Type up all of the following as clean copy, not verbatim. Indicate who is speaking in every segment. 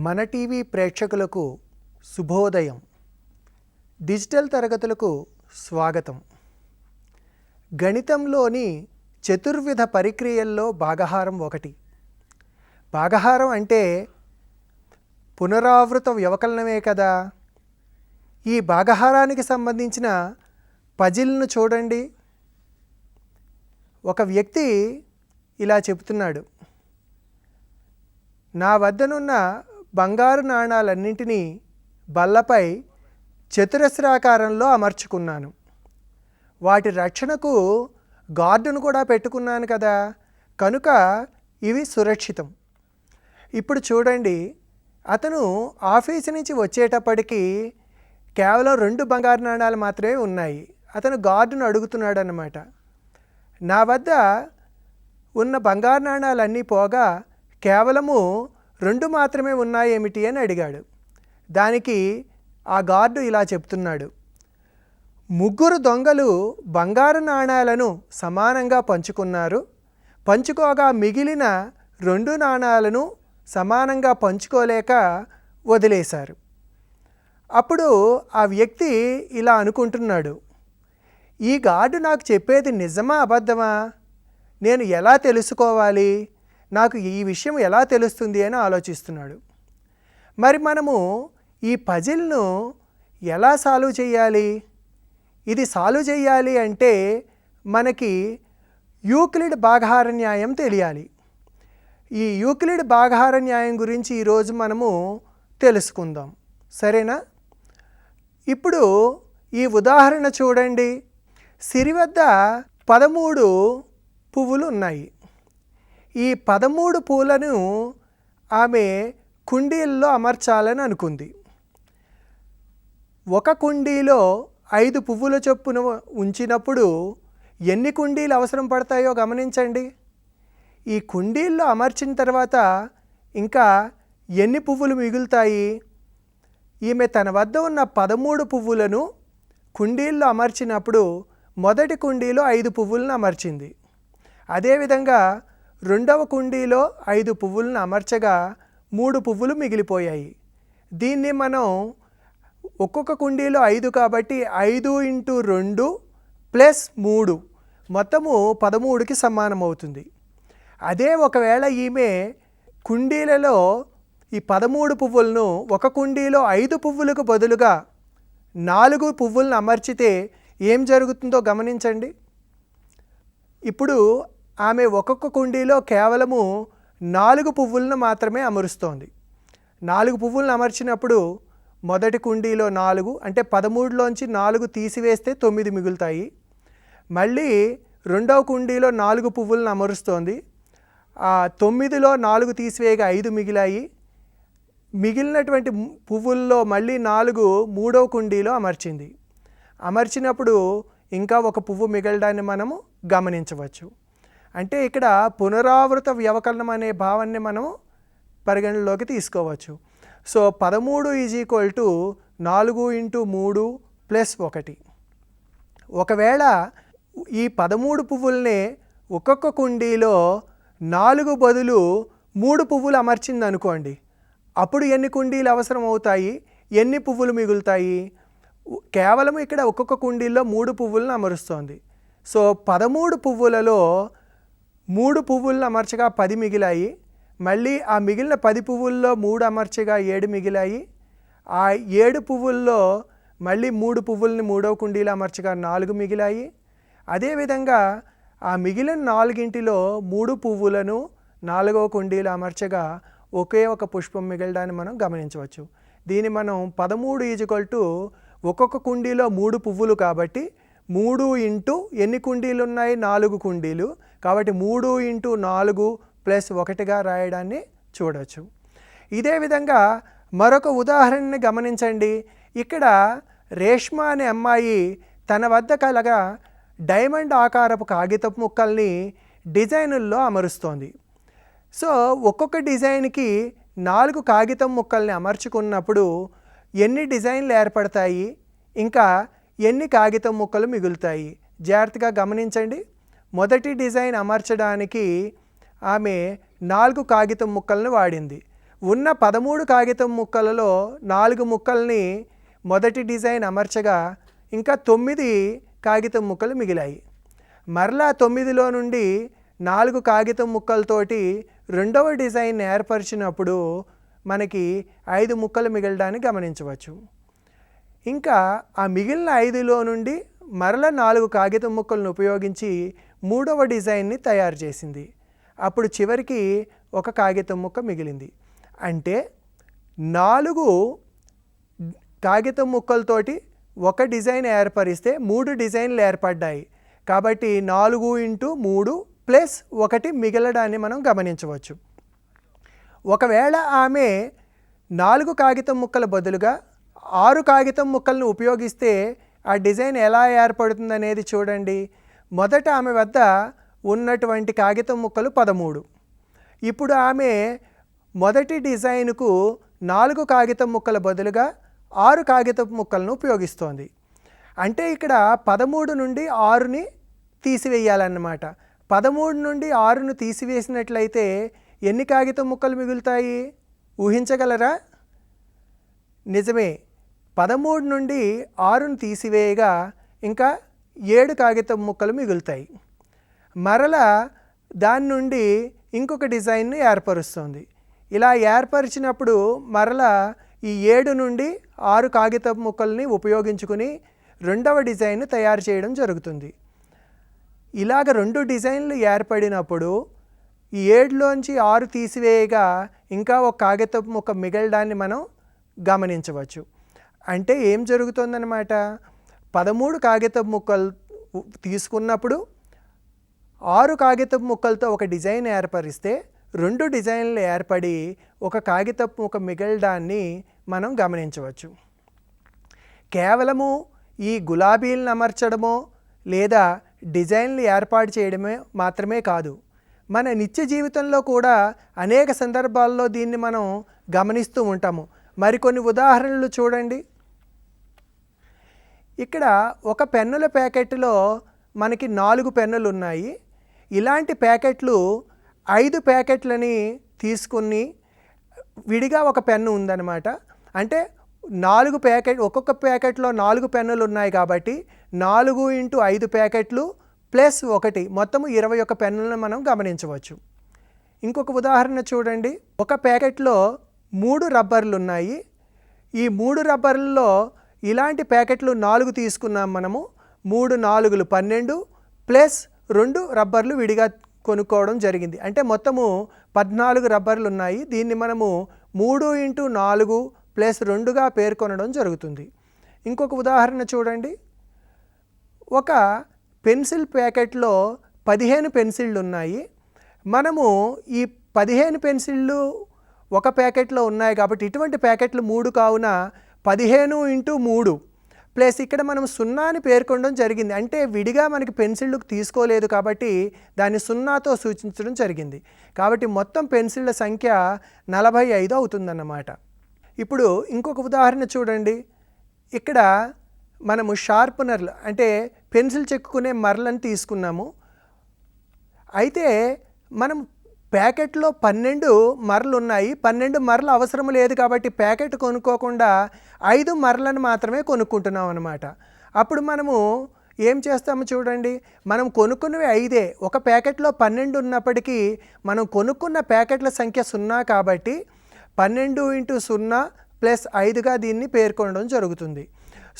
Speaker 1: మన టీవీ ప్రేక్షకులకు శుభోదయం. డిజిటల్ తరగతులకు స్వాగతం. గణితంలోని చతుర్విధ పరిక్రియల్లో భాగహారం ఒకటి. భాగహారం అంటే పునరావృత వ్యవకలనమే కదా. ఈ భాగహారానికి సంబంధించిన పజిల్ను చూడండి. ఒక వ్యక్తి ఇలా చెబుతున్నాడు, నా వద్దనున్న బంగారు నాణాలన్నింటినీ బల్లపై చతురస్రాకారంలో అమర్చుకున్నాను. వాటి రక్షణకు గార్డును కూడా పెట్టుకున్నాను కదా, కనుక ఇవి సురక్షితం. ఇప్పుడు చూడండి, అతను ఆఫీసు నుంచి వచ్చేటప్పటికి కేవలం 2 బంగారు నాణాలు మాత్రమే ఉన్నాయి. అతను గార్డును అడుగుతున్నాడు అన్నమాట, నా వద్ద ఉన్న బంగారు నాణాలన్నీ పోగా కేవలము 2 మాత్రమే ఉన్నాయేమిటి అని అడిగాడు. దానికి ఆ గార్డు ఇలా చెప్తున్నాడు, 3 దొంగలు బంగారు నాణాలను సమానంగా పంచుకున్నారు. పంచుకోగా మిగిలిన 2 నాణాలను సమానంగా పంచుకోలేక వదిలేశారు. అప్పుడు ఆ వ్యక్తి ఇలా అనుకుంటున్నాడు, ఈ గార్డు నాకు చెప్పేది నిజమా అబద్ధమా, నేను ఎలా తెలుసుకోవాలి, నాకు ఈ విషయం ఎలా తెలుస్తుంది అని ఆలోచిస్తున్నాడు. మరి మనము ఈ పజిల్ను ఎలా సాల్వ్ చేయాలి? ఇది సాల్వ్ చేయాలి అంటే మనకి యూక్లిడ్ భాగహార న్యాయం తెలియాలి. ఈ యూక్లిడ్ భాగహార న్యాయం గురించి ఈరోజు మనము తెలుసుకుందాం, సరేనా? ఇప్పుడు ఈ ఉదాహరణ చూడండి. సిరి వద్ద 13 పువ్వులు ఉన్నాయి. ఈ 13 పూలను ఆమె కుండీల్లో అమర్చాలని అనుకుంది. ఒక కుండీలో 5 పువ్వుల చొప్పున ఉంచినప్పుడు ఎన్ని కుండీలు అవసరం పడతాయో గమనించండి. ఈ కుండీల్లో అమర్చిన తర్వాత ఇంకా ఎన్ని పువ్వులు మిగులుతాయి? ఈమె తన వద్ద ఉన్న 13 పువ్వులను కుండీల్లో అమర్చినప్పుడు మొదటి కుండీలో 5 పువ్వులను అమర్చింది. అదేవిధంగా రెండవ కుండీలో 5 పువ్వులను అమర్చగా 3 పువ్వులు మిగిలిపోయాయి. దీన్ని మనం ఒక్కొక్క కుండీలో 5 కాబట్టి 5 × 2 + 3 మొత్తము 13కి సమానం అవుతుంది. అదే ఒకవేళ ఈమె కుండీలలో ఈ 13 పువ్వులను ఒక కుండీలో 5 పువ్వులకు బదులుగా 4 పువ్వులను అమర్చితే ఏం జరుగుతుందో గమనించండి. ఇప్పుడు ఆమె ఒక్కొక్క కుండీలో కేవలము 4 పువ్వులను మాత్రమే అమరుస్తోంది. 4 పువ్వులను అమర్చినప్పుడు మొదటి కుండీలో 4 అంటే 13లోంచి 4 తీసివేస్తే 9 మిగులుతాయి. మళ్ళీ రెండవ కుండీలో 4 పువ్వులను అమరుస్తోంది. 9లో 4 తీసివేయగా 5 మిగిలాయి. మిగిలినటువంటి పువ్వుల్లో మళ్ళీ 4 మూడవ కుండీలో అమర్చింది. అమర్చినప్పుడు ఇంకా ఒక పువ్వు మిగలడాన్ని మనము గమనించవచ్చు. అంటే ఇక్కడ పునరావృత వ్యవకలనం అనే భావాన్ని మనము పరిగణలోకి తీసుకోవచ్చు. సో 13 = 4 × 3 + 1. ఒకవేళ ఈ 13 పువ్వుల్నే ఒక్కొక్క కుండీలో 4 బదులు 3 పువ్వులు అమర్చింది అనుకోండి, అప్పుడు ఎన్ని కుండీలు అవసరం అవుతాయి, ఎన్ని పువ్వులు మిగులుతాయి? కేవలం ఇక్కడ ఒక్కొక్క కుండీలో 3 పువ్వులను అమరుస్తోంది. సో 13 పువ్వులలో 3 పువ్వులను అమర్చగా 10 మిగిలాయి. మళ్ళీ ఆ మిగిలిన 10 పువ్వుల్లో 3 అమర్చగా 7 మిగిలాయి. ఆ 7 పువ్వుల్లో మళ్ళీ 3 పువ్వుల్ని మూడవ కుండీలో అమర్చగా 4 మిగిలాయి. అదేవిధంగా ఆ మిగిలిన 4గింటిలో 3 పువ్వులను 4వ కుండీలో అమర్చగా ఒకే ఒక పుష్పం మిగలడాన్ని మనం గమనించవచ్చు. దీన్ని మనం 13 ఒక్కొక్క కుండీలో 3 పువ్వులు కాబట్టి 3 × ఎన్ని కుండీలు ఉన్నాయి? 4 కుండీలు కాబట్టి 3 × 4 + 1గా రాయడాన్ని చూడవచ్చు. ఇదే విధంగా మరొక ఉదాహరణని గమనించండి. ఇక్కడ రేష్మ అనే అమ్మాయి తన వద్ద కలగా డైమండ్ ఆకారపు కాగితపు ముక్కల్ని డిజైనుల్లో అమరుస్తోంది. సో ఒక్కొక్క డిజైన్కి 4 కాగితం ముక్కల్ని అమర్చుకున్నప్పుడు ఎన్ని డిజైన్లు ఏర్పడతాయి, ఇంకా ఎన్ని కాగితం ముక్కలు మిగులుతాయి? జాగ్రత్తగా గమనించండి. మొదటి డిజైన్ అమర్చడానికి ఆమె 4 కాగితం ముక్కలను వాడింది. ఉన్న 13 కాగితం ముక్కలలో 4 ముక్కల్ని మొదటి డిజైన్ అమర్చగా ఇంకా 9 కాగితం ముక్కలు మిగిలాయి. మరలా 9లో నుండి 4 కాగితం ముక్కలతోటి రెండవ డిజైన్ ఏర్పరిచినప్పుడు మనకి 5 ముక్కలు మిగలడాన్ని గమనించవచ్చు. ఇంకా ఆ మిగిలిన 5లో నుండి మరల 4 కాగితం ముక్కలను ఉపయోగించి మూడవ డిజైన్ని తయారు చేసింది. అప్పుడు చివరికి ఒక కాగితం ముక్క మిగిలింది. అంటే 4 కాగితం ముక్కలతోటి ఒక డిజైన్ ఏర్పరిస్తే 3 డిజైన్లు ఏర్పడ్డాయి. కాబట్టి 4 × 3 ప్లస్ 1 మిగలడాన్ని మనం గమనించవచ్చు. ఒకవేళ ఆమె 4 కాగితం ముక్కల బదులుగా 6 కాగితం ముక్కలను ఉపయోగిస్తే ఆ డిజైన్ ఎలా ఏర్పడుతుందనేది చూడండి. మొదట ఆమె వద్ద ఉన్నటువంటి కాగితం ముక్కలు 13. ఇప్పుడు ఆమె మొదటి డిజైన్కు 4 కాగితం ముక్కల బదులుగా 6 కాగితం ముక్కలను ఉపయోగిస్తోంది. అంటే ఇక్కడ 13 నుండి 6ని తీసివేయాలన్నమాట. 13 నుండి 6ను తీసివేసినట్లయితే ఎన్ని కాగితం ముక్కలు మిగులుతాయి ఊహించగలరా? నిజమే, 13 నుండి 6ను తీసివేయగా ఇంకా 7 కాగితం ముక్కలు మిగులుతాయి. మరలా దాని నుండి ఇంకొక డిజైన్ను ఏర్పరుస్తుంది. ఇలా ఏర్పరిచినప్పుడు మరలా ఈ 7 నుండి 6 కాగితం ముక్కల్ని ఉపయోగించుకుని రెండవ డిజైన్ తయారు చేయడం జరుగుతుంది. ఇలాగ 2 డిజైన్లు ఏర్పడినప్పుడు ఈ 7లోంచి 6 తీసివేయగా ఇంకా ఒక కాగితం ముక్క మిగలడాన్ని మనం గమనించవచ్చు. అంటే ఏం జరుగుతుందన్నమాట, 13 కాగితం ముక్కలు తీసుకున్నప్పుడు 6 కాగితం ముక్కలతో ఒక డిజైన్ ఏర్పరిస్తే 2 డిజైన్లు ఏర్పడి ఒక కాగితం ముక్క మిగలడాన్ని మనం గమనించవచ్చు. కేవలము ఈ గులాబీలను అమర్చడమో లేదా డిజైన్లు ఏర్పాటు చేయడమే మాత్రమే కాదు, మన నిత్య జీవితంలో కూడా అనేక సందర్భాల్లో దీన్ని మనం గమనిస్తూ ఉంటాము. మరికొన్ని ఉదాహరణలు చూడండి. ఇక్కడ ఒక పెన్నుల ప్యాకెట్లో మనకి 4 పెన్నులు ఉన్నాయి. ఇలాంటి ప్యాకెట్లు 5 ప్యాకెట్లని తీసుకుని విడిగా ఒక పెన్ను ఉందన్నమాట. అంటే 4 ప్యాకెట్, ఒక్కొక్క ప్యాకెట్లో 4 పెన్నులు ఉన్నాయి కాబట్టి 4 × 5 ప్యాకెట్లు ప్లస్ 1 మొత్తము 21 పెన్నులను మనం గమనించవచ్చు. ఇంకొక ఉదాహరణ చూడండి. ఒక ప్యాకెట్లో 3 రబ్బర్లు ఉన్నాయి. ఈ 3 రబ్బర్లలో ఇలాంటి ప్యాకెట్లు 4 తీసుకున్నాం మనము. 3 × 4 = 12 ప్లస్ 2 రబ్బర్లు విడిగా కొనుక్కోవడం జరిగింది. అంటే మొత్తము 14 రబ్బర్లు ఉన్నాయి. దీన్ని మనము 3 × 4 ప్లస్ 2గా పేర్కొనడం జరుగుతుంది. ఇంకొక ఉదాహరణ చూడండి. ఒక పెన్సిల్ ప్యాకెట్లో 15 పెన్సిళ్ళు ఉన్నాయి. మనము ఈ 15 పెన్సిళ్ళు ఒక ప్యాకెట్లో ఉన్నాయి కాబట్టి ఇటువంటి ప్యాకెట్లు 3 కావున 15 × 3 ప్లస్ ఇక్కడ మనం 0ని పేర్కొనడం జరిగింది. అంటే విడిగా మనకి పెన్సిళ్ళు తీసుకోలేదు కాబట్టి దాన్ని 0తో సూచించడం జరిగింది. కాబట్టి మొత్తం పెన్సిళ్ళ సంఖ్య 45 అవుతుందన్నమాట. ఇప్పుడు ఇంకొక ఉదాహరణ చూడండి. ఇక్కడ మనము షార్పనర్లు అంటే పెన్సిల్ చెక్కుకునే మరలను తీసుకున్నాము. అయితే మనం ప్యాకెట్లో 12 మరలు ఉన్నాయి. 12 మరలు అవసరం లేదు కాబట్టి ప్యాకెట్ కొనుక్కోకుండా 5 మరలను మాత్రమే కొనుక్కుంటున్నాం అన్నమాట. అప్పుడు మనము ఏం చేస్తాము చూడండి. మనం కొనుక్కున్నవి 5. ఒక ప్యాకెట్లో 12 ఉన్నప్పటికీ మనం కొనుక్కున్న ప్యాకెట్ల సంఖ్య 0 కాబట్టి 12 × 0 ప్లస్ 5గా దీన్ని పేర్కొనడం జరుగుతుంది.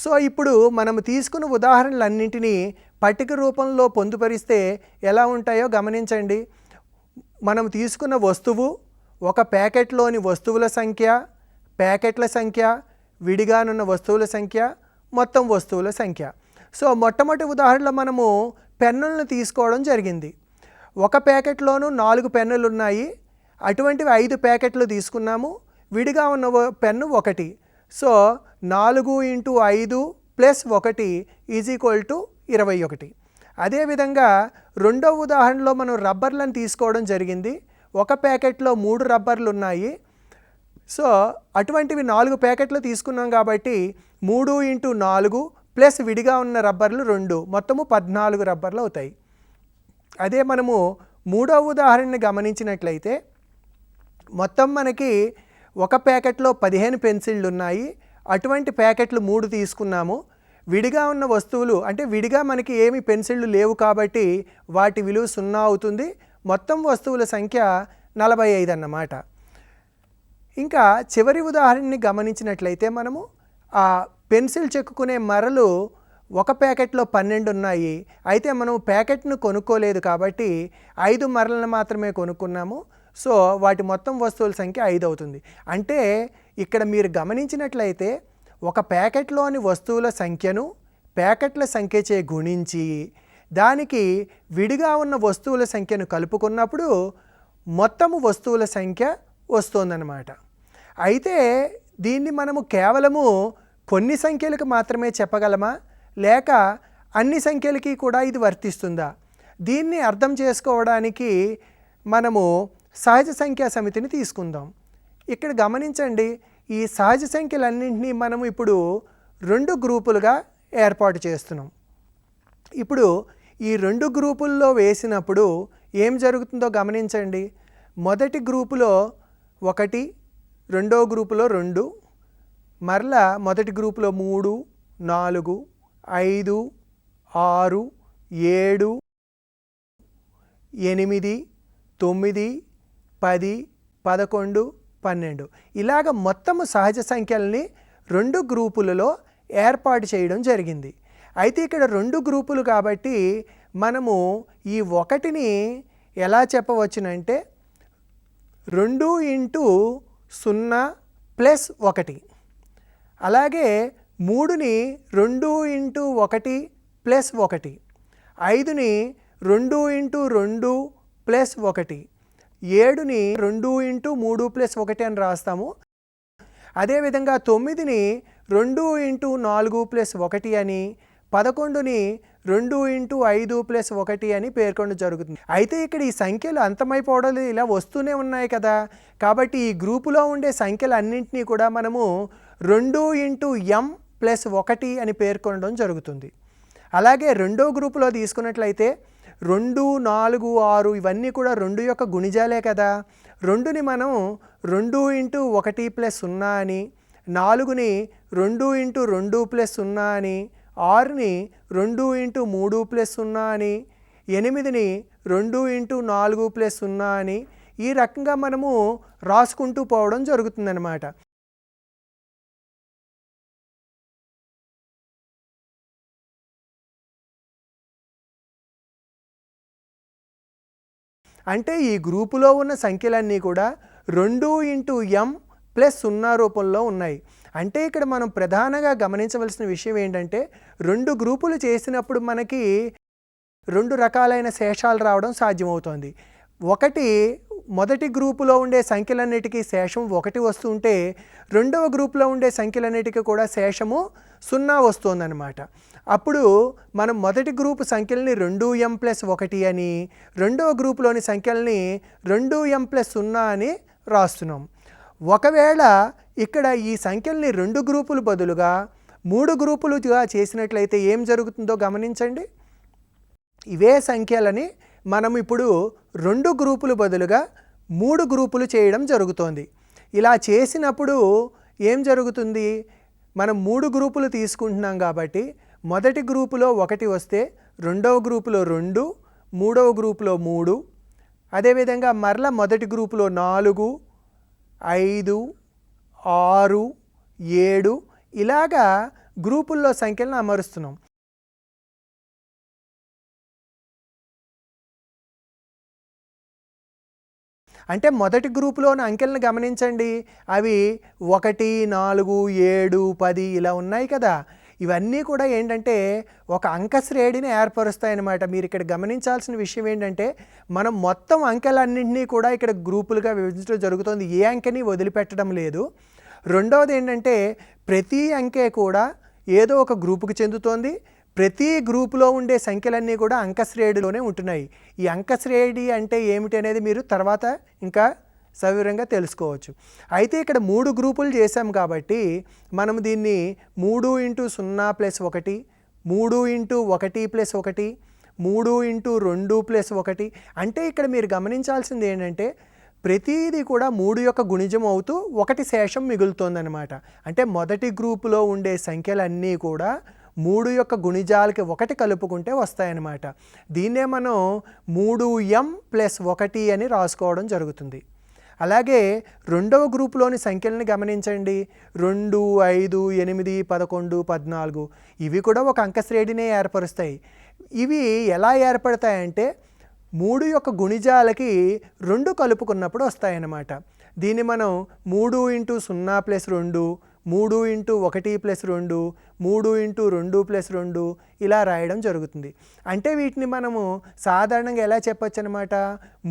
Speaker 1: సో ఇప్పుడు మనము తీసుకున్న ఉదాహరణలన్నింటినీ పట్టిక రూపంలో పొందుపరిస్తే ఎలా ఉంటాయో గమనించండి. మనం తీసుకున్న వస్తువు, ఒక ప్యాకెట్లోని వస్తువుల సంఖ్య, ప్యాకెట్ల సంఖ్య, విడిగానున్న వస్తువుల సంఖ్య, మొత్తం వస్తువుల సంఖ్య. సో మొట్టమొదటి ఉదాహరణలో మనము పెన్నులను తీసుకోవడం జరిగింది. ఒక ప్యాకెట్లోనూ 4 పెన్నులు ఉన్నాయి. అటువంటివి 5 ప్యాకెట్లు తీసుకున్నాము. విడిగా ఉన్న పెన్ను 1. So 4 × 5 plus 1 = 21. అదేవిధంగా రెండవ ఉదాహరణలో మనం రబ్బర్లను తీసుకోవడం జరిగింది. ఒక ప్యాకెట్లో 3 రబ్బర్లు ఉన్నాయి. సో అటువంటివి 4 ప్యాకెట్లు తీసుకున్నాం కాబట్టి 3 × 4 ప్లస్ విడిగా ఉన్న రబ్బర్లు 2 మొత్తము 14 రబ్బర్లు అవుతాయి. అదే మనము మూడవ ఉదాహరణని గమనించినట్లయితే మొత్తం మనకి ఒక ప్యాకెట్లో 15 పెన్సిళ్ళు ఉన్నాయి, అటువంటి ప్యాకెట్లు 3 తీసుకున్నాము. విడిగా ఉన్న వస్తువులు అంటే విడిగా మనకి ఏమి పెన్సిళ్ళు లేవు కాబట్టి వాటి విలువ 0 అవుతుంది. మొత్తం వస్తువుల సంఖ్య 45 అన్నమాట. ఇంకా చివరి ఉదాహరణని గమనించినట్లయితే మనము ఆ పెన్సిల్ చెక్కుకునే మరలు ఒక ప్యాకెట్లో 12 ఉన్నాయి. అయితే మనం ప్యాకెట్ను కొనుక్కోలేదు కాబట్టి 5 మరలను మాత్రమే కొనుక్కున్నాము. సో వాటి మొత్తం వస్తువుల సంఖ్య 5 అవుతుంది. అంటే ఇక్కడ మీరు గమనించినట్లయితే ఒక ప్యాకెట్లోని వస్తువుల సంఖ్యను ప్యాకెట్ల సంఖ్యచే గుణించి దానికి విడిగా ఉన్న వస్తువుల సంఖ్యను కలుపుకున్నప్పుడు మొత్తము వస్తువుల సంఖ్య వస్తుందన్నమాట. అయితే దీన్ని మనము కేవలము కొన్ని సంఖ్యలకు మాత్రమే చెప్పగలమా, లేక అన్ని సంఖ్యలకి కూడా ఇది వర్తిస్తుందా? దీన్ని అర్థం చేసుకోవడానికి మనము సహజ సంఖ్యా సమితిని తీసుకుందాం. ఇక్కడ గమనించండి, ఈ సహజ సంఖ్యలన్నింటినీ మనము ఇప్పుడు 2 గ్రూపులుగా ఏర్పాటు చేస్తున్నాం. ఇప్పుడు ఈ 2 గ్రూపుల్లో వేసినప్పుడు ఏం జరుగుతుందో గమనించండి. మొదటి గ్రూపులో 1, రెండో గ్రూపులో 2, మరలా మొదటి గ్రూపులో 3, 4, 5, 6, 7, 8, 9, 10, 11, 12 ఇలాగ మొత్తము సహజ సంఖ్యల్ని 2 గ్రూపులలో ఏర్పాటు చేయడం జరిగింది. అయితే ఇక్కడ 2 గ్రూపులు కాబట్టి మనము ఈ 1ని ఎలా చెప్పవచ్చునంటే 2 × 0 + 1, అలాగే 3ని 2 × 1 + 1, 5ని 2 × 2 + 1, 7ని 2 × 3 + 1 అని రాస్తాము. అదేవిధంగా 9ని 2 × 4 + 1 అని, 11ని 2 × 5 + 1 అని పేర్కొనడం జరుగుతుంది. అయితే ఇక్కడ ఈ సంఖ్యలు అంతమైపోవడం ఇలా వస్తూనే ఉన్నాయి కదా. కాబట్టి ఈ గ్రూపులో ఉండే సంఖ్యలన్నింటినీ కూడా మనము 2 × m + 1 అని పేర్కొనడం జరుగుతుంది. అలాగే రెండో గ్రూపులో తీసుకున్నట్లయితే 2, 4, 6 ఇవన్నీ కూడా 2 యొక్క గుణిజాలే కదా. 2ని మనం 2 × 1 + 0 అని, 4ని 2 × 2 + 0 అని, 6ని 2 × 3 + 0 అని, 8ని 2 × 4 + 0 అని ఈ రకంగా మనము రాసుకుంటూ పోవడం జరుగుతుందన్నమాట. అంటే ఈ గ్రూపులో ఉన్న సంఖ్యలన్నీ కూడా 2 × m + 0 రూపంలో ఉన్నాయి. అంటే ఇక్కడ మనం ప్రధానంగా గమనించవలసిన విషయం ఏంటంటే 2 గ్రూపులు చేసినప్పుడు మనకి 2 రకాలైన శేషాలు రావడం సాధ్యమవుతోంది. ఒకటి మొదటి గ్రూపులో ఉండే సంఖ్యలన్నిటికీ శేషం 1 వస్తుంటే రెండవ గ్రూపులో ఉండే సంఖ్యలన్నిటికీ కూడా శేషము 0 వస్తుందన్నమాట. అప్పుడు మనం మొదటి గ్రూపు సంఖ్యల్ని 2m + 1 అని, రెండవ గ్రూపులోని సంఖ్యల్ని 2m + 0 అని రాస్తున్నాం. ఒకవేళ ఇక్కడ ఈ సంఖ్యల్ని 2 గ్రూపులు బదులుగా 3 గ్రూపులుగా చేసినట్లయితే ఏం జరుగుతుందో గమనించండి. ఇవే సంఖ్యలని మనం ఇప్పుడు 2 గ్రూపులు బదులుగా 3 గ్రూపులు చేయడం జరుగుతోంది. ఇలా చేసినప్పుడు ఏం జరుగుతుంది, మనం 3 గ్రూపులు తీసుకుంటున్నాం కాబట్టి మొదటి గ్రూపులో 1 వస్తే రెండవ గ్రూపులో 2, మూడవ గ్రూపులో 3, అదేవిధంగా మరలా మొదటి గ్రూపులో 4, 5, 6, 7 ఇలాగా గ్రూపుల్లో సంఖ్యలను అమరుస్తున్నాం. అంటే మొదటి గ్రూపులోని అంకెలను గమనించండి, అవి 1, 4, 7, 10 ఇలా ఉన్నాయి కదా. ఇవన్నీ కూడా ఏంటంటే ఒక అంక శ్రేణిని ఏర్పరుస్తాయన్నమాట. మీరు ఇక్కడ గమనించాల్సిన విషయం ఏంటంటే మనం మొత్తం అంకెలన్నింటినీ కూడా ఇక్కడ గ్రూపులుగా విభజించడం జరుగుతుంది, ఏ అంకెని వదిలిపెట్టడం లేదు. రెండవది ఏంటంటే ప్రతి అంకె కూడా ఏదో ఒక గ్రూపుకి చెందుతోంది. ప్రతి గ్రూపులో ఉండే సంఖ్యలన్నీ కూడా అంకశ్రేణిలోనే ఉంటున్నాయి. ఈ అంకశ్రేణి అంటే ఏమిటి అనేది మీరు తర్వాత ఇంకా సవివరంగా తెలుసుకోవచ్చు. అయితే ఇక్కడ 3 గ్రూపులు చేసాం కాబట్టి మనం దీన్ని 3 × 0 + 1, 3 × 1 + 1, 3 × 2 + 1 అంటే ఇక్కడ మీరు గమనించాల్సింది ఏంటంటే ప్రతీది కూడా 3 యొక్క గుణిజం అవుతూ ఒకటి శేషం మిగులుతోందనమాట. అంటే మొదటి గ్రూపులో ఉండే సంఖ్యలన్నీ కూడా 3 యొక్క గుణిజాలకి 1 కలుపుకుంటే వస్తాయన్నమాట. దీన్నే మనం 3m+1 అని రాసుకోవడం జరుగుతుంది. అలాగే రెండవ గ్రూపులోని సంఖ్యలను గమనించండి. 2, 5, 8, 11, 14 ఇవి కూడా ఒక అంక శ్రేణినే ఏర్పరుస్తాయి. ఇవి ఎలా ఏర్పడతాయంటే 3 యొక్క గుణిజాలకి 2 కలుపుకున్నప్పుడు వస్తాయన్నమాట. దీన్ని మనం 3 × 0+2, 3 × 1+2, 3 × 2+2 ఇలా రాయడం జరుగుతుంది. అంటే వీటిని మనము సాధారణంగా ఎలా చెప్పచ్చు అనమాట,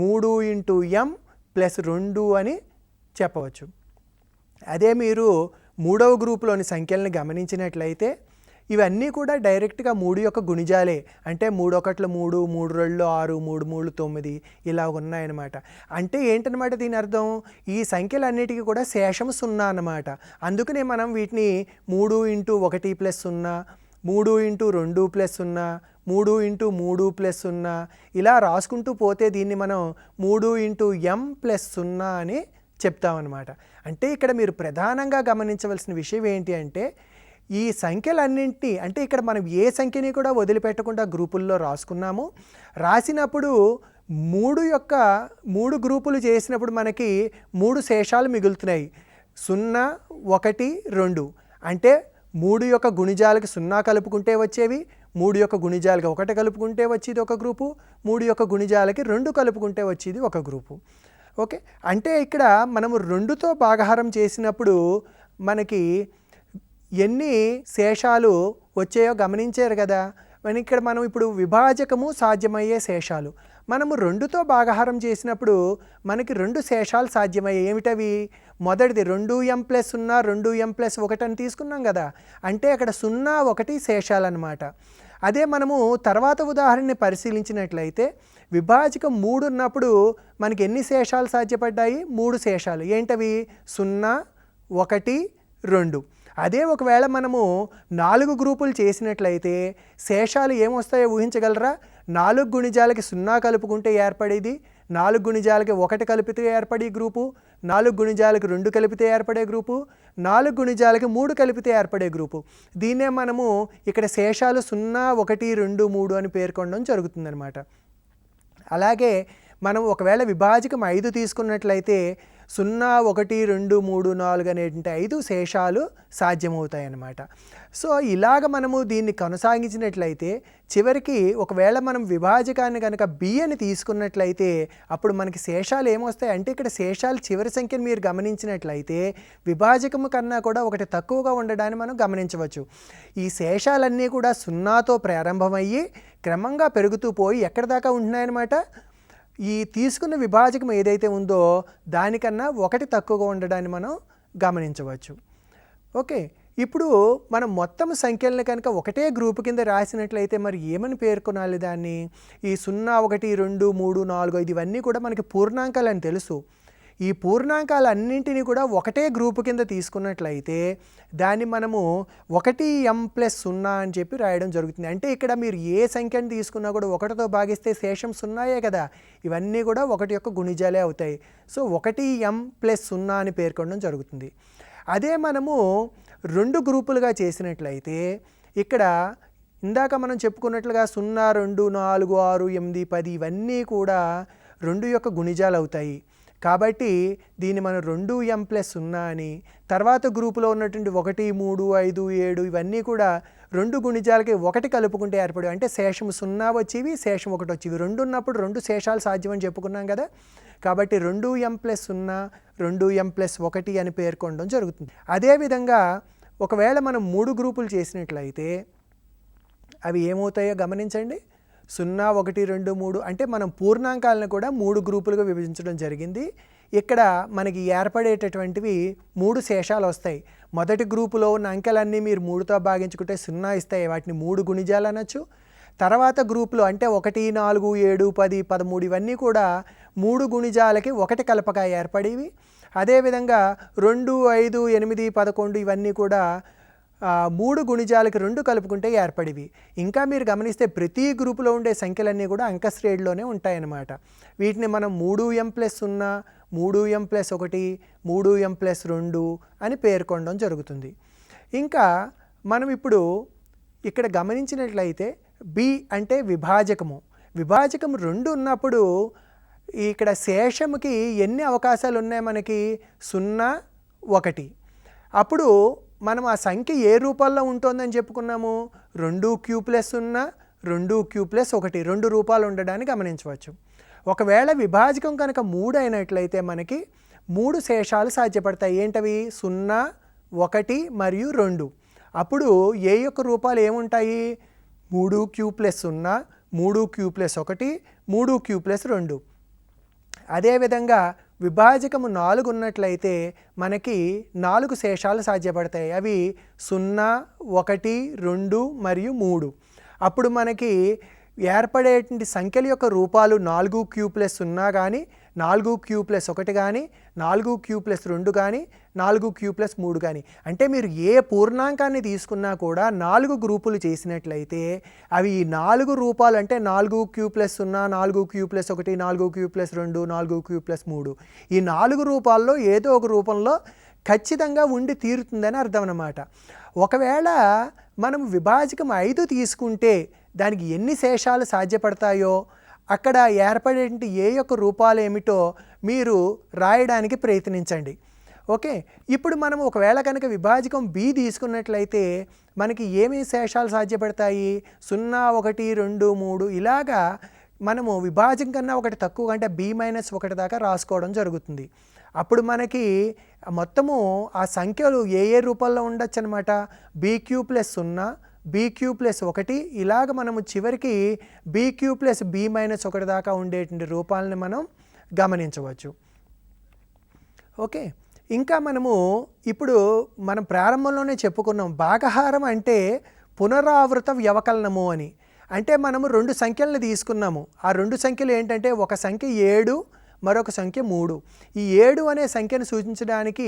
Speaker 1: 3 × m+2 అని చెప్పవచ్చు. అదే మీరు మూడవ గ్రూపులోని సంఖ్యలను గమనించినట్లయితే ఇవన్నీ కూడా డైరెక్ట్గా 3 యొక్క గుణిజాలే. అంటే 3 1 3, 3 2 6, 3 3 9 ఇలా ఉన్నాయన్నమాట. అంటే ఏంటన్నమాట దీని అర్థం, ఈ సంఖ్యలన్నిటికీ కూడా శేషం 0 అన్నమాట. అందుకనే మనం వీటిని 3 × 1+0, 3 × 2+0, 3 × 3+0 ఇలా రాసుకుంటూ పోతే దీన్ని మనం 3 × m+0 అని చెప్తామన్నమాట. అంటే ఇక్కడ మీరు ప్రధానంగా గమనించవలసిన విషయం ఏంటి అంటే, ఈ సంఖ్యలన్నింటినీ అంటే ఇక్కడ మనం ఏ సంఖ్యని కూడా వదిలిపెట్టకుండా గ్రూపుల్లో రాసుకున్నాము. రాసినప్పుడు 3 గ్రూపులు చేసినప్పుడు మనకి 3 శేషాలు మిగులుతున్నాయి. 0, 1, 2 అంటే 3 యొక్క గుణిజాలకి 0 కలుపుకుంటే వచ్చేవి, 3 యొక్క గుణిజాలకి 1 కలుపుకుంటే వచ్చేది ఒక గ్రూపు, 3 యొక్క గుణిజాలకి 2 కలుపుకుంటే వచ్చేది ఒక గ్రూపు. ఓకే, అంటే ఇక్కడ మనము 2తో భాగాహారం చేసినప్పుడు మనకి ఎన్ని శేషాలు వచ్చాయో గమనించారు కదా. ఇక్కడ మనం ఇప్పుడు విభాజకము సాధ్యమయ్యే శేషాలు మనము 2తో భాగాహారం చేసినప్పుడు మనకి 2 శేషాలు సాధ్యమయ్యాయి. ఏమిటవి? మొదటిది 2m+0, 2m+1 అని తీసుకున్నాం కదా. అంటే అక్కడ 0, 1 శేషాలన్నమాట. అదే మనము తర్వాత ఉదాహరణని పరిశీలించినట్లయితే విభాజకం 3 ఉన్నప్పుడు మనకి ఎన్ని శేషాలు సాధ్యపడ్డాయి? 3 శేషాలు. ఏంటవి? 0, 1, 2. అదే ఒకవేళ మనము 4 గ్రూపులు చేసినట్లయితే శేషాలు ఏమొస్తాయో ఊహించగలరా? 4 గుణిజాలకి 0 కలుపుకుంటే ఏర్పడేది, 4 గుణిజాలకి 1 కలిపితే ఏర్పడే గ్రూపు, 4 గుణిజాలకి 2 కలిపితే ఏర్పడే గ్రూపు, 4 గుణిజాలకి 3 కలిపితే ఏర్పడే గ్రూపు. దీన్నే మనము ఇక్కడ శేషాలు 0, 1, 2, 3 అని పేర్కొనడం జరుగుతుందన్నమాట. అలాగే మనం ఒకవేళ విభాజకం 5 తీసుకున్నట్లయితే 0, 1, 2, 3, 4 అనేటువంటి 5 శేషాలు సాధ్యమవుతాయి అన్నమాట. సో ఇలాగ మనము దీన్ని కొనసాగించినట్లయితే చివరికి ఒకవేళ మనం విభాజకాన్ని కనుక b అని తీసుకున్నట్లయితే అప్పుడు మనకి శేషాలు ఏమొస్తాయి అంటే, ఇక్కడ శేషాలు చివరి సంఖ్యను మీరు గమనించినట్లయితే విభాజకము కన్నా కూడా ఒకటి తక్కువగా ఉండడాన్ని మనం గమనించవచ్చు. ఈ శేషాలన్నీ కూడా 0తో ప్రారంభమయ్యి క్రమంగా పెరుగుతూ పోయి ఎక్కడి దాకా ఉంటున్నాయన్నమాట, ఈ తీసుకున్న విభాజకం ఏదైతే ఉందో దానికన్నా 1 తక్కువగా ఉండడాన్ని మనం గమనించవచ్చు. ఓకే, ఇప్పుడు మనం మొత్తం సంఖ్యలను కనుక ఒకటే గ్రూప్ కింద రాసినట్లయితే మరి ఏమని పేర్కొనాలి దాన్ని? ఈ 0, 1, 2, 3, 4, 5 ఇవన్నీ కూడా మనకి పూర్ణాంకాలు అని తెలుసు. ఈ పూర్ణాంకాలన్నింటినీ కూడా ఒకటే గ్రూపు కింద తీసుకున్నట్లయితే దాన్ని మనము 1m+0 అని చెప్పి రాయడం జరుగుతుంది. అంటే ఇక్కడ మీరు ఏ సంఖ్యను తీసుకున్నా కూడా 1తో భాగిస్తే శేషం 0యే కదా. ఇవన్నీ కూడా 1 యొక్క గుణిజాలే అవుతాయి. సో 1m+0 అని పేర్కొనడం జరుగుతుంది. అదే మనము 2 గ్రూపులుగా చేసినట్లయితే ఇక్కడ ఇందాక మనం చెప్పుకున్నట్లుగా 0, 2, 4, 6, 8, 10 ఇవన్నీ కూడా 2 యొక్క గుణిజాలు అవుతాయి. కాబట్టి దీన్ని మనం 2m+0 అని, తర్వాత గ్రూపులో ఉన్నటువంటి 1, 3, 5, 7 ఇవన్నీ కూడా 2 గుణిజాలకి 1 కలుపుకుంటే ఏర్పడేవి. అంటే శేషం 0 వచ్చేవి, శేషం 1 వచ్చేవి. 2 ఉన్నప్పుడు 2 శేషాలు సాధ్యమని చెప్పుకున్నాం కదా. కాబట్టి 2m+0, 2m+1 అని పేర్కొనడం జరుగుతుంది. అదేవిధంగా ఒకవేళ మనం 3 గ్రూపులు చేసినట్లయితే అవి ఏమవుతాయో గమనించండి. 0, 1, 2, 3 అంటే మనం పూర్ణాంకాలను కూడా 3 గ్రూపులుగా విభజించడం జరిగింది. ఇక్కడ మనకి ఏర్పడేటటువంటివి 3 శేషాలు వస్తాయి. మొదటి గ్రూపులో ఉన్న అంకెలన్నీ మీరు 3తో భాగించుకుంటే 0 ఇస్తాయి, వాటిని 3 గుణిజాలు అనొచ్చు. తర్వాత గ్రూపులో అంటే 1, 4, 7, 10, 13 ఇవన్నీ కూడా 3 గుణిజాలకి 1 కలపగా ఏర్పడేవి. అదేవిధంగా 2, 5, 8, 11 ఇవన్నీ కూడా 3 గుణిజాలకి 2 కలుపుకుంటే ఏర్పడివి. ఇంకా మీరు గమనిస్తే ప్రతి గ్రూపులో ఉండే సంఖ్యలన్నీ కూడా అంకశ్రేణిలోనే ఉంటాయన్నమాట. వీటిని మనం 3m+0, 3m+1, 3m+2 అని పేర్కొనడం జరుగుతుంది. ఇంకా మనం ఇప్పుడు ఇక్కడ గమనించినట్లయితే బి అంటే విభాజకము. విభాజకం 2 ఉన్నప్పుడు ఇక్కడ శేషముకి ఎన్ని అవకాశాలు ఉన్నాయి మనకి? 0, 1. అప్పుడు మనం ఆ సంఖ్య ఏ రూపాల్లో ఉంటుందని చెప్పుకున్నాము? 2q+0, 2q+1 2 రూపాలు ఉండడాన్ని గమనించవచ్చు. ఒకవేళ విభాజకం కనుక 3 అయినట్లయితే మనకి 3 శేషాలు సాధ్యపడతాయి. ఏంటవి? 0, 1 మరియు 2. అప్పుడు ఏ యొక్క రూపాలు ఏముంటాయి? 3q+0, 3q+1, 3q+2. అదేవిధంగా విభాజకము 4 ఉన్నట్లయితే మనకి 4 శేషాలు సాధ్యపడతాయి. అవి 0, 1, 2 మరియు 3. అప్పుడు మనకి ఏర్పడేటువంటి సంఖ్యల యొక్క రూపాలు 4q+0 కానీ, 4q+1 కానీ, 4q+2 కానీ, 4q+3 కానీ. అంటే మీరు ఏ పూర్ణాంకాన్ని తీసుకున్నా కూడా 4 గ్రూపులు చేసినట్లయితే అవి ఈ 4 రూపాలు అంటే 4q+0, 4q+1, 4q+2, 4q+3 ఈ 4 రూపాల్లో ఏదో ఒక రూపంలో ఖచ్చితంగా ఉండి తీరుతుందని అర్థం అన్నమాట. ఒకవేళ మనం విభాజకం 5 తీసుకుంటే దానికి ఎన్ని శేషాలు సాధ్యపడతాయో అక్కడ ఏర్పడేటువంటి ఏ యొక్క రూపాలు ఏమిటో మీరు రాయడానికి ప్రయత్నించండి. ఓకే, ఇప్పుడు మనం ఒకవేళ కనుక విభాజకం బి తీసుకున్నట్లయితే మనకి ఏమేమి శేషాలు సాధ్యపడతాయి? 0, 1, 2, 3 ఇలాగా మనము విభాజకం కన్నా ఒకటి తక్కువ అంటే b-1 దాకా రాసుకోవడం జరుగుతుంది. అప్పుడు మనకి మొత్తము ఆ సంఖ్యలు ఏ రూపాల్లో ఉండొచ్చు అనమాట? bq+0, bq+1 ఇలాగ మనము చివరికి bq+b-1 దాకా ఉండేటువంటి రూపాలని మనం గమనించవచ్చు. ఓకే, ఇంకా మనము ఇప్పుడు మనం ప్రారంభంలోనే చెప్పుకున్నాం భాగహారం అంటే పునరావృత వ్యవకలనము అని. అంటే మనము 2 సంఖ్యలను తీసుకున్నాము. ఆ 2 సంఖ్యలు ఏంటంటే ఒక సంఖ్య 7, మరొక సంఖ్య 3. ఈ 7 అనే సంఖ్యను సూచించడానికి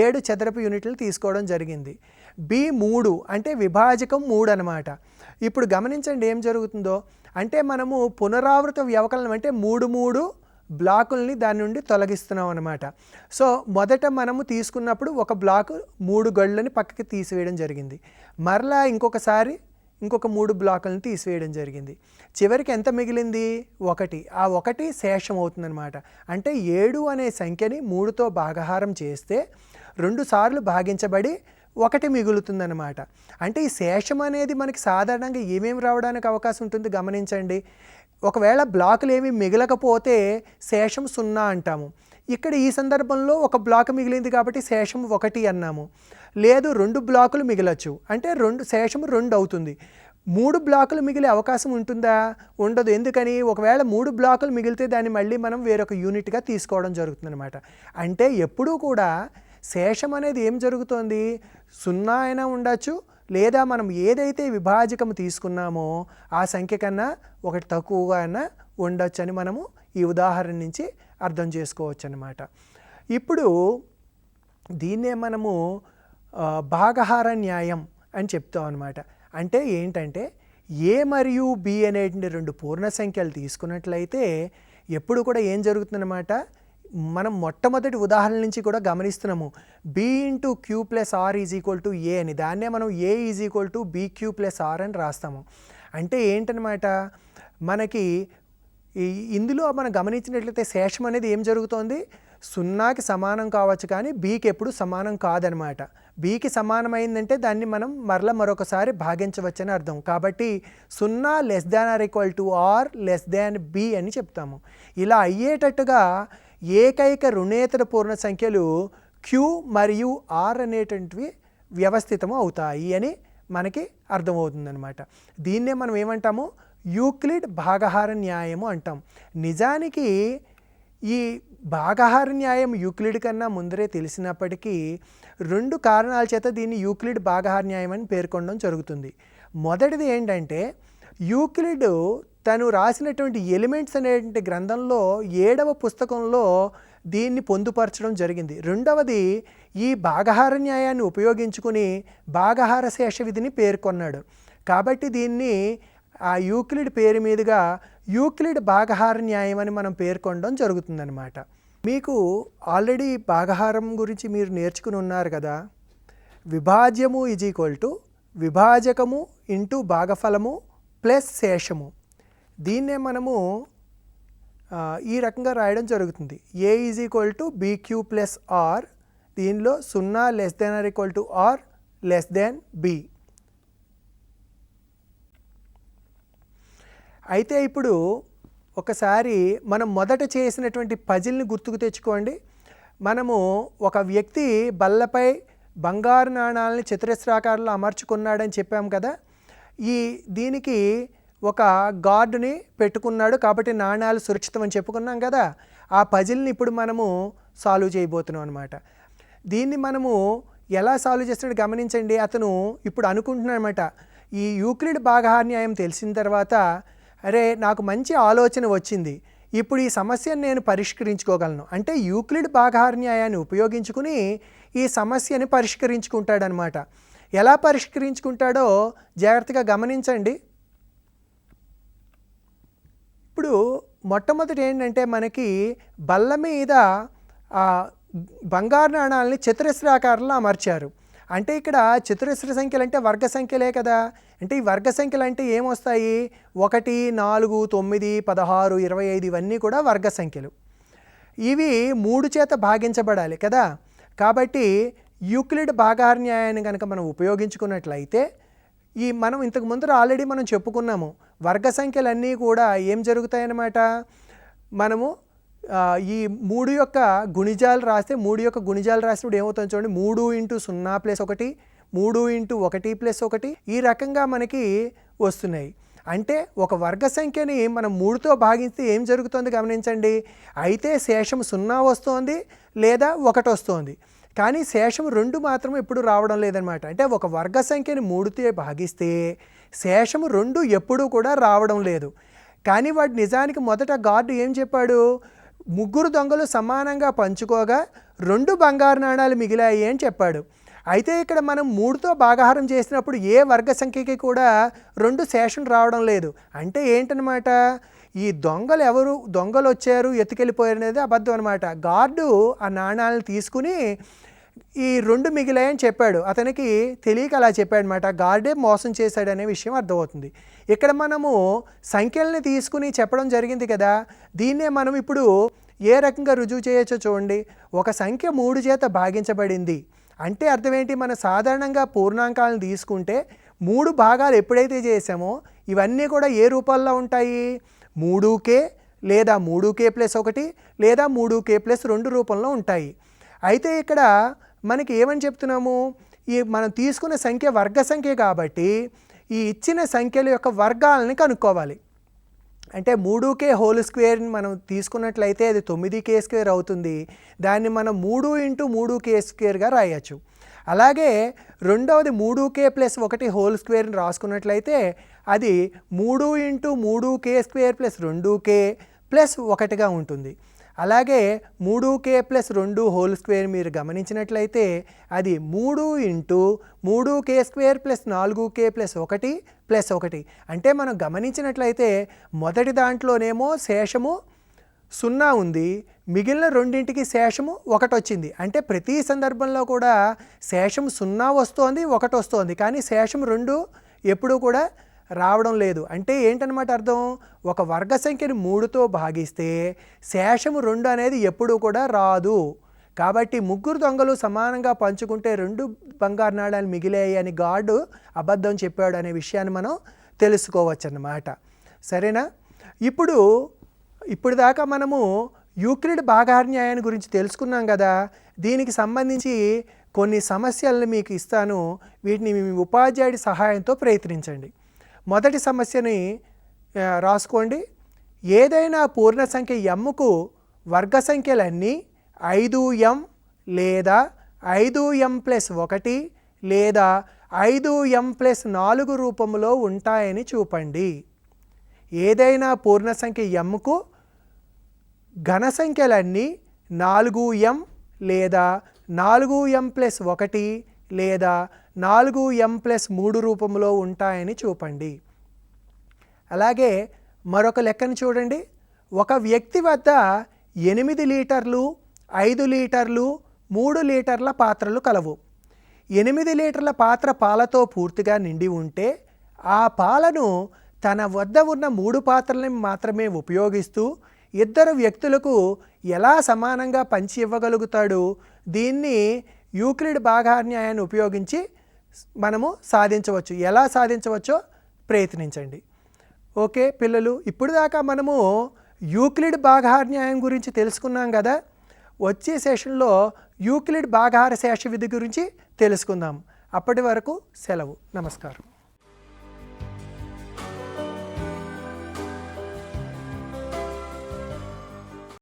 Speaker 1: 7 చదరపు యూనిట్లు తీసుకోవడం జరిగింది. b3 అంటే విభాజకం 3 అన్నమాట. ఇప్పుడు గమనించండి ఏం జరుగుతుందో. అంటే మనము పునరావృత వ్యవకలనం అంటే 3 బ్లాకుల్ని దాని నుండి తొలగిస్తున్నాం అన్నమాట. సో మొదట మనము తీసుకున్నప్పుడు ఒక బ్లాకు 3 గళ్ళని పక్కకి తీసివేయడం జరిగింది. మరలా ఇంకొకసారి ఇంకొక 3 బ్లాకులను తీసివేయడం జరిగింది. చివరికి ఎంత మిగిలింది? 1. ఆ 1 శేషం అవుతుందన్నమాట. అంటే 7 అనే సంఖ్యని 3తో భాగహారం చేస్తే 2 సార్లు భాగించబడి 1 మిగులుతుందన్నమాట. అంటే ఈ శేషం అనేది మనకి సాధారణంగా ఏమేమి రావడానికి అవకాశం ఉంటుంది గమనించండి. ఒకవేళ బ్లాకులు ఏమి మిగలకపోతే శేషం 0 అంటాము. ఇక్కడ ఈ సందర్భంలో ఒక బ్లాక్ మిగిలింది కాబట్టి శేషం 1 అన్నాము. లేదు 2 బ్లాకులు మిగలచ్చు అంటే శేషం 2 అవుతుంది. 3 బ్లాకులు మిగిలే అవకాశం ఉంటుందా? ఉండదు. ఎందుకని? ఒకవేళ 3 బ్లాకులు మిగిలితే దాన్ని మళ్ళీ మనం వేరొక యూనిట్గా తీసుకోవడం జరుగుతుందన్నమాట. అంటే ఎప్పుడూ కూడా శేషం అనేది ఏం జరుగుతోంది? 0 అయినా ఉండొచ్చు, లేదా మనం ఏదైతే విభాజకం తీసుకున్నామో ఆ సంఖ్య కన్నా ఒకటి తక్కువగా అయినా ఉండొచ్చు అని మనము ఈ ఉదాహరణ నుంచి అర్థం చేసుకోవచ్చు అన్నమాట. ఇప్పుడు దీన్నే మనము భాగహార న్యాయం అని చెప్తాం అన్నమాట. అంటే ఏంటంటే ఏ మరియు బి అనేటువంటి 2 పూర్ణ సంఖ్యలు తీసుకున్నట్లయితే ఎప్పుడు కూడా ఏం జరుగుతుందన్నమాట? మనం మొట్టమొదటి ఉదాహరణ నుంచి కూడా గమనిస్తున్నాము. b/q+r = a అని. దాన్నే మనం a = bq+r అని రాస్తాము. అంటే ఏంటనమాట? మనకి ఇందులో మనం గమనించినట్లయితే శేషం అనేది ఏం జరుగుతోంది? 0కి సమానం కావచ్చు కానీ bకి ఎప్పుడు సమానం కాదనమాట. bకి సమానమైందంటే దాన్ని మనం మరొకసారి భాగించవచ్చని అర్థం. కాబట్టి 0 ≤ r b అని చెప్తాము. ఇలా అయ్యేటట్టుగా ఏకైక రుణేతర పూర్ణ సంఖ్యలు q మరియు r అనేటువంటివి వ్యవస్థితము అవుతాయి అని మనకి అర్థమవుతుందన్నమాట. దీన్నే మనం ఏమంటాము? యూక్లిడ్ భాగహార న్యాయము అంటాం. నిజానికి ఈ భాగహార న్యాయం యూక్లిడ్ కన్నా ముందరే తెలిసినప్పటికీ 2 కారణాల చేత దీన్ని యూక్లిడ్ భాగహార న్యాయం అని పేర్కొనడం జరుగుతుంది. మొదటిది ఏంటంటే యూక్లిడ్ తను రాసినటువంటి ఎలిమెంట్స్ అనేటువంటి గ్రంథంలో 7వ పుస్తకంలో దీన్ని పొందుపరచడం జరిగింది. రెండవది ఈ భాగహార న్యాయాన్ని ఉపయోగించుకుని భాగహార శేష విధిని పేర్కొన్నాడు. కాబట్టి దీన్ని ఆ యూక్లిడ్ పేరు మీదుగా యూక్లిడ్ భాగహార న్యాయం అని మనం పేర్కొనడం జరుగుతుందన్నమాట. మీకు ఆల్రెడీ భాగహారం గురించి మీరు నేర్చుకుని ఉన్నారు కదా. విభాజ్యము ఈజ్ ఈక్వల్ టు విభాజకము ఇంటూ భాగఫలము ప్లస్ శేషము. దీన్నే మనము ఈ రకంగా రాయడం జరుగుతుంది. A is equal to BQ plus R, దీనిలో 0 less than R equal to R less than B. అయితే ఇప్పుడు ఒకసారి మనం మొదట చేసినటువంటి పజిల్ని గుర్తుకు తెచ్చుకోండి. మనము ఒక వ్యక్తి బల్లపై బంగారు నాణాలని చతురస్రాకారంలో అమర్చుకున్నాడని చెప్పాం కదా. దీనికి ఒక గార్డుని పెట్టుకున్నాడు కాబట్టి నాణాలు సురక్షితం అని చెప్పుకున్నాం కదా. ఆ పజిల్ని ఇప్పుడు మనము సాల్వ్ చేయబోతున్నాం అనమాట. దీన్ని మనము ఎలా సాల్వ్ చేస్తున్నాడు గమనించండి. అతను ఇప్పుడు అనుకుంటున్నాడు అనమాట, ఈ యూక్లిడ్ భాగహార న్యాయం తెలిసిన తర్వాత అరే నాకు మంచి ఆలోచన వచ్చింది, ఇప్పుడు ఈ సమస్యను నేను పరిష్కరించుకోగలను అంటే యూక్లిడ్ భాగహార న్యాయాన్ని ఉపయోగించుకుని ఈ సమస్యని పరిష్కరించుకుంటాడనమాట. ఎలా పరిష్కరించుకుంటాడో జాగ్రత్తగా గమనించండి. ఇప్పుడు మొట్టమొదటి ఏంటంటే మనకి బల్ల మీద బంగారు నాణాలని చతురస్రాకారంలో అమర్చారు. అంటే ఇక్కడ చతురస్ర సంఖ్యలు అంటే వర్గ సంఖ్యలే కదా. అంటే ఈ వర్గ సంఖ్యలు అంటే ఏమొస్తాయి? 1, 4, 9, 16, 25 ఇవన్నీ కూడా వర్గ సంఖ్యలు. ఇవి 3 చేత భాగించబడాలి కదా. కాబట్టి యూక్లిడ్ భాగహార న్యాయాన్ని కనుక మనం ఉపయోగించుకున్నట్లయితే మనం ఇంతకు ముందర ఆల్రెడీ మనం చెప్పుకున్నాము, వర్గ సంఖ్యలన్నీ కూడా ఏం జరుగుతాయన్నమాట. మనము ఈ 3 యొక్క గుణిజాలు రాస్తే 3 యొక్క గుణిజాలు రాసినప్పుడు ఏమవుతుంది చూడండి, 3 × 0 + 1, 3 × 1 + 1 ఈ రకంగా మనకి వస్తున్నాయి. అంటే ఒక వర్గ సంఖ్యని మనం 3తో భాగిస్తే ఏం జరుగుతుంది గమనించండి. అయితే శేషం 0 వస్తుంది లేదా 1 వస్తుంది, కానీ శేషం 2 మాత్రం ఎప్పుడు రావడం లేదనమాట. అంటే ఒక వర్గ సంఖ్యని 3తో భాగిస్తే శేషం 2 ఎప్పుడూ కూడా రావడం లేదు. కానీ వాడు నిజానికి మొదట గార్డు ఏం చెప్పాడు, 3 దొంగలు సమానంగా పంచుకోగా 2 బంగారు నాణాలు మిగిలాయి అని చెప్పాడు. అయితే ఇక్కడ మనం 3తో భాగాహారం చేసినప్పుడు ఏ వర్గ సంఖ్యకి కూడా 2 శేషం రావడం లేదు. అంటే ఏంటనమాట, ఈ దొంగలు వచ్చారు ఎత్తుకెళ్ళిపోయారు అనేది అబద్ధం అనమాట. గార్డు ఆ నాణాలను తీసుకుని ఈ 2 మిగిలాయని చెప్పాడు. అతనికి తెలియక అలా చెప్పాడు అనమాట. గార్డే మోసం చేశాడనే విషయం అర్థమవుతుంది. ఇక్కడ మనము సంఖ్యల్ని తీసుకుని చెప్పడం జరిగింది కదా. దీన్నే మనం ఇప్పుడు ఏ రకంగా రుజువు చేయొచ్చో చూడండి. ఒక సంఖ్య 3 చేత భాగించబడింది అంటే అర్థం ఏంటి, మనం సాధారణంగా పూర్ణాంకాలను తీసుకుంటే 3 భాగాలు ఎప్పుడైతే చేసామో ఇవన్నీ కూడా ఏ రూపాల్లో ఉంటాయి, 3k లేదా 3k + 1 లేదా 3k + 2 రూపంలో ఉంటాయి. అయితే ఇక్కడ మనకి ఏమని చెప్తున్నాము, ఈ మనం తీసుకున్న సంఖ్య వర్గ సంఖ్య కాబట్టి ఈ ఇచ్చిన సంఖ్యల యొక్క వర్గాలని కనుక్కోవాలి. అంటే 3k² మనం తీసుకున్నట్లయితే అది 9k² అవుతుంది. దాన్ని మనం 3 × 3k² రాయొచ్చు. అలాగే రెండవది 3k + 1² రాసుకున్నట్లయితే అది 3 × 3k² + 2k + 1గా ఉంటుంది. అలాగే 3k + 2² మీరు గమనించినట్లయితే అది 3 × 3k² + 4k + 1 + 1. అంటే మనం గమనించినట్లయితే మొదటి దాంట్లోనేమో శేషము 0 ఉంది, మిగిలిన రెండింటికి శేషము 1 వచ్చింది. అంటే ప్రతి సందర్భంలో కూడా శేషం 0 వస్తోంది, 1 వస్తోంది, కానీ శేషం 2 ఎప్పుడూ కూడా రావడం లేదు. అంటే ఏంటన్నమాట అర్థం, ఒక వర్గ సంఖ్యని 3తో భాగిస్తే శేషము 2 అనేది ఎప్పుడూ కూడా రాదు. కాబట్టి 3 దొంగలు సమానంగా పంచుకుంటే 2 బంగారు నాణాలు మిగిలాయి అని గార్డు అబద్ధం చెప్పాడు అనే విషయాన్ని మనం తెలుసుకోవచ్చు అన్నమాట. సరేనా? ఇప్పుడు దాకా మనము యూక్లిడ్ భాగహార న్యాయాన్ని గురించి తెలుసుకున్నాం కదా. దీనికి సంబంధించి కొన్ని సమస్యలను మీకు ఇస్తాను, వీటిని మీ ఉపాధ్యాయుడి సహాయంతో ప్రయత్నించండి. మొదటి సమస్యని రాసుకోండి. ఏదైనా పూర్ణ సంఖ్య mకు వర్గ సంఖ్యలన్నీ 5m లేదా 5m + 1 లేదా 5m + 4 రూపంలో ఉంటాయని చూపండి. ఏదైనా పూర్ణ సంఖ్య mకు ఘన సంఖ్యలన్నీ 4m లేదా 4m+1 లేదా 4m+3 రూపంలో ఉంటాయని చూపండి. అలాగే మరొక లెక్కను చూడండి. ఒక వ్యక్తి వద్ద 8 లీటర్లు, 5 లీటర్లు, 3 లీటర్ల పాత్రలు కలవు. 8 లీటర్ల పాత్ర పాలతో పూర్తిగా నిండి ఉంటే ఆ పాలను తన వద్ద ఉన్న 3 పాత్రలను మాత్రమే ఉపయోగిస్తూ ఇద్దరు వ్యక్తులకు ఎలా సమానంగా పంచి ఇవ్వగలుగుతాడు? దీన్ని యూక్లిడ్ భాగాహారన్యాయాన్ని ఉపయోగించి మనము సాధించవచ్చు. ఎలా సాధించవచ్చో ప్రయత్నించండి. ఓకే పిల్లలు, ఇప్పుడు దాకా మనము యూక్లిడ్ భాగాహారన్యాయం గురించి తెలుసుకున్నాం కదా. వచ్చే సెషన్లో యూక్లిడ్ భాగాహార శేష విధి గురించి తెలుసుకుందాం. అప్పటి వరకు సెలవు. నమస్కారం.